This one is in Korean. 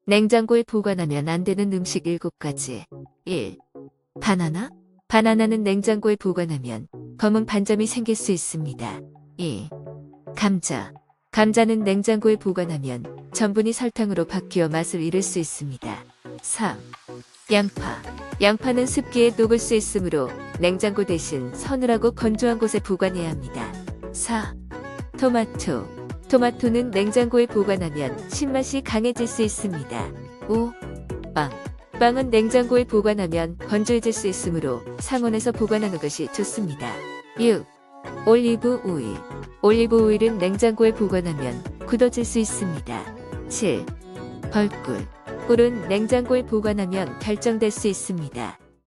냉장고에 보관하면 안 되는 음식 7가지. 1. 바나나? 바나나는 냉장고에 보관하면 검은 반점이 생길 수 있습니다. 2. 감자. 감자는 냉장고에 보관하면 전분이 설탕으로 바뀌어 맛을 잃을 수 있습니다. 3. 양파. 양파는 습기에 녹을 수 있으므로 냉장고 대신 서늘하고 건조한 곳에 보관해야 합니다. 4. 토마토. 토마토는 냉장고에 보관하면 신맛이 강해질 수 있습니다. 5. 빵. 빵은 냉장고에 보관하면 건조해질 수 있으므로 상온에서 보관하는 것이 좋습니다. 6. 올리브 오일. 올리브 오일은 냉장고에 보관하면 굳어질 수 있습니다. 7. 벌꿀. 꿀은 냉장고에 보관하면 결정될 수 있습니다.